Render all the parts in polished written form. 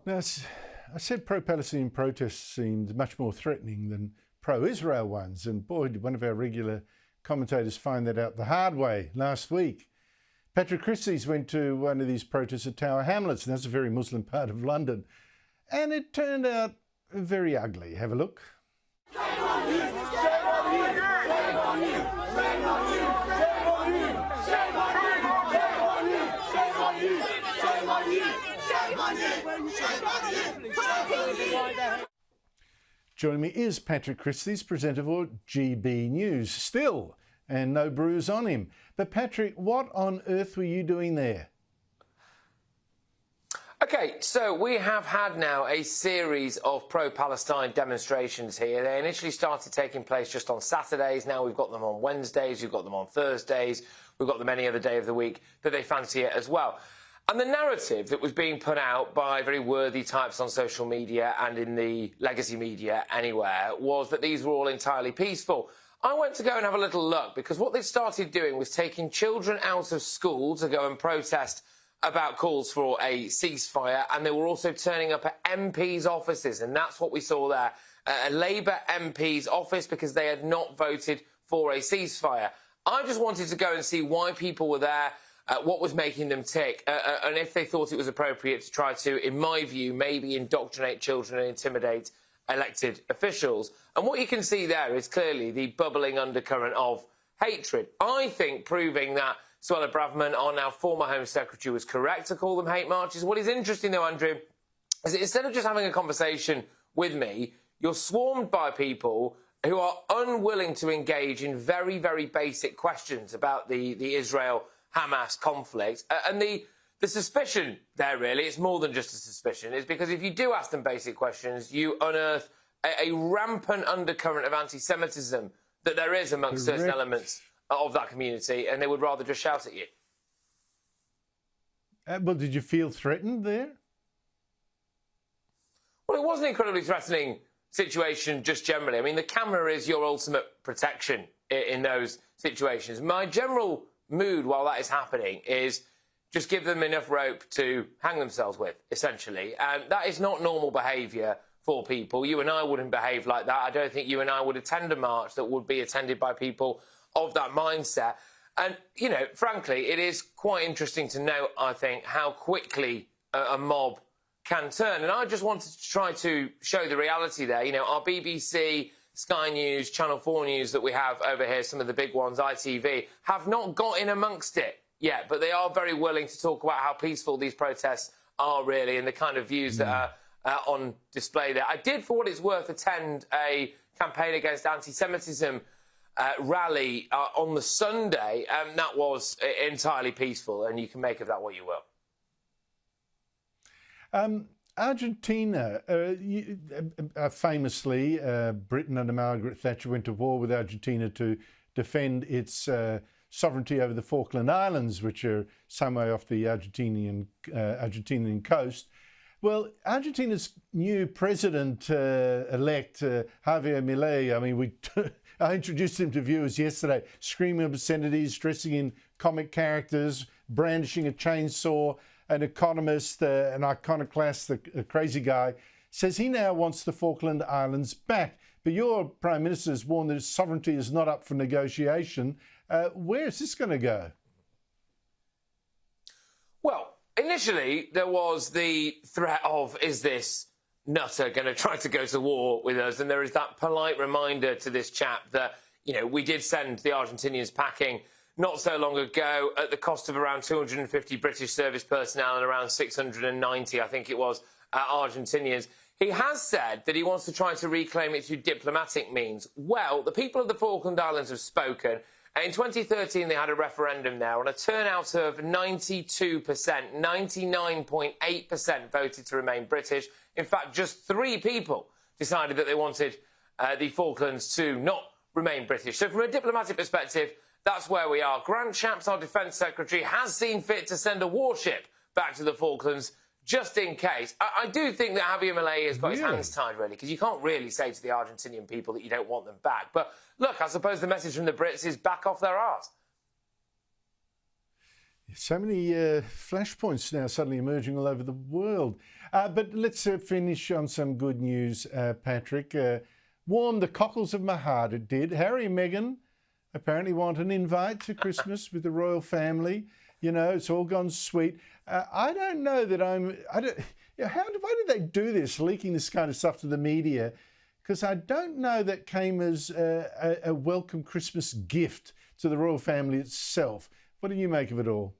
Now, I said pro-Palestinian protests seemed much more threatening than pro-Israel ones, and boy, did one of our regular commentators find that out the hard way last week. Patrick Christys went to one of these protests at Tower Hamlets, and that's a very Muslim part of London, and it turned out very ugly. Have a look. Shame on you! Shame on you! Shame on you! Shame on you! Shame on you! Shame on you! Shame on you! Shame on you! Shame on you! Shame on you! Joining me is Patrick Christys, presenter for GB News. Still, and no bruise on him. But Patrick, what on earth were you doing there? OK, so we have had now a series of pro-Palestine demonstrations here. They initially started taking place just on Saturdays. Now we've got them on Wednesdays, we've got them on Thursdays, we've got them any other day of the week that they fancy it as well. And the narrative that was being put out by very worthy types on social media and in the legacy media anywhere was that these were all entirely peaceful. I went to go and have a little look because what they started doing was taking children out of school to go and protest about calls for a ceasefire, and they were also turning up at MPs' offices, and that's what we saw there, a Labour MP's office, because they had not voted for a ceasefire. I just wanted to go and see why people were there, what was making them tick, and if they thought it was appropriate to try to, in my view, maybe indoctrinate children and intimidate elected officials. And what you can see there is clearly the bubbling undercurrent of hatred. I think proving that Suella Braverman, our now former Home Secretary, was correct to call them hate marches. What is interesting, though, Andrew, is that instead of just having a conversation with me, you're swarmed by people who are unwilling to engage in very, very basic questions about the Israel-Hamas conflict. And the suspicion there, really, it's more than just a suspicion, is because if you do ask them basic questions, you unearth a rampant undercurrent of anti-Semitism that there is amongst certain elements of that community, and they would rather just shout at you. Well, did you feel threatened there? Well, it was an incredibly threatening situation just generally. I mean, the camera is your ultimate protection in those situations. My general mood while that is happening is just give them enough rope to hang themselves with, essentially. And that is not normal behaviour for people. You and I wouldn't behave like that. I don't think you and I would attend a march that would be attended by people of that mindset. And, you know, frankly, it is quite interesting to note, I think, how quickly a mob can turn. And I just wanted to try to show the reality there. You know, our BBC, Sky News, Channel 4 News that we have over here, some of the big ones, ITV, have not got in amongst it yet, but they are very willing to talk about how peaceful these protests are really and the kind of views that are on display there. I did, for what it's worth, attend a campaign against anti-Semitism rally on the Sunday, and that was entirely peaceful, and you can make of that what you will. Argentina, famously, Britain under Margaret Thatcher went to war with Argentina to defend its sovereignty over the Falkland Islands, which are some way off the Argentinian coast. Well, Argentina's new president-elect, Javier Milei, I mean, I introduced him to viewers yesterday, screaming obscenities, dressing in comic characters, brandishing a chainsaw. An economist, an iconoclast, a crazy guy, says he now wants the Falkland Islands back. But your Prime Minister has warned that sovereignty is not up for negotiation. Where is this going to go? Well, initially there was the threat of, is this nutter going to try to go to war with us? And there is that polite reminder to this chap that, you know, we did send the Argentinians packing not so long ago at the cost of around 250 British service personnel and around 690, I think it was, Argentinians. He has said that he wants to try to reclaim it through diplomatic means. Well, the people of the Falkland Islands have spoken. In 2013, they had a referendum there on a turnout of 92%. 99.8% voted to remain British. In fact, just 3 people decided that they wanted the Falklands to not remain British. So from a diplomatic perspective, that's where we are. Grant Shapps, our Defence Secretary, has seen fit to send a warship back to the Falklands just in case. I do think that Javier Milei has got his hands tied, really, because you can't really say to the Argentinian people that you don't want them back. But look, I suppose the message from the Brits is back off their arse. So many flashpoints now suddenly emerging all over the world. But let's finish on some good news, Patrick. Warmed the cockles of my heart, it did. Harry and Meghan apparently want an invite to Christmas with the royal family. You know, it's all gone sweet. I don't know that why did they do this, leaking this kind of stuff to the media? Because I don't know that came as a welcome Christmas gift to the royal family itself. What do you make of it all?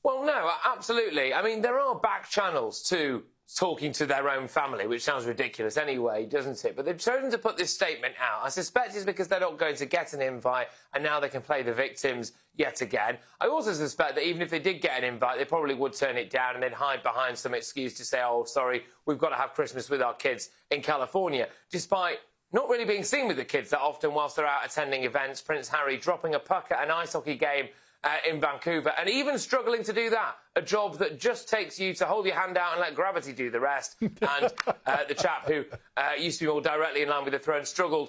Well, no, absolutely. I mean, there are back channels to talking to their own family, which sounds ridiculous anyway, doesn't it? But they've chosen to put this statement out. I suspect it's because they're not going to get an invite and now they can play the victims yet again. I also suspect that even if they did get an invite, they probably would turn it down and they'd hide behind some excuse to say, oh, sorry, we've got to have Christmas with our kids in California, despite not really being seen with the kids that often whilst they're out attending events. Prince Harry dropping a puck at an ice hockey game in Vancouver, and even struggling to do that, a job that just takes you to hold your hand out and let gravity do the rest. And the chap who used to be more directly in line with the throne struggled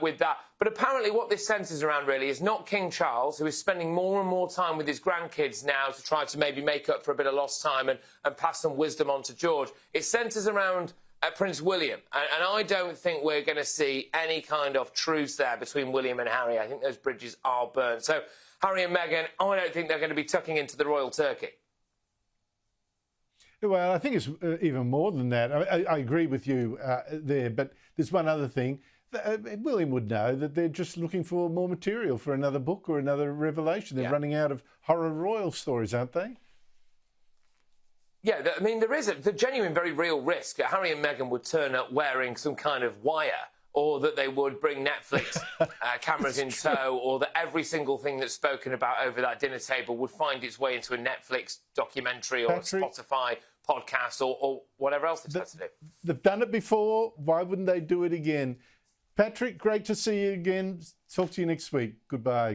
with that. But apparently what this centres around really is not King Charles, who is spending more and more time with his grandkids now to try to maybe make up for a bit of lost time and pass some wisdom on to George. It centres around Prince William, and I don't think we're going to see any kind of truce there between William and Harry. I think those bridges are burnt. So Harry and Meghan, I don't think they're going to be tucking into the royal turkey. Well, I think it's even more than that. I agree with you there, but there's one other thing. William would know that they're just looking for more material for another book or another revelation. They're running out of horror royal stories, aren't they? Yeah, I mean, there is the genuine, very real risk that Harry and Meghan would turn up wearing some kind of wire, or that they would bring Netflix cameras in tow, or that every single thing that's spoken about over that dinner table would find its way into a Netflix documentary or Patrick, a Spotify podcast or whatever else they've had to do. They've done it before. Why wouldn't they do it again? Patrick, great to see you again. Talk to you next week. Goodbye.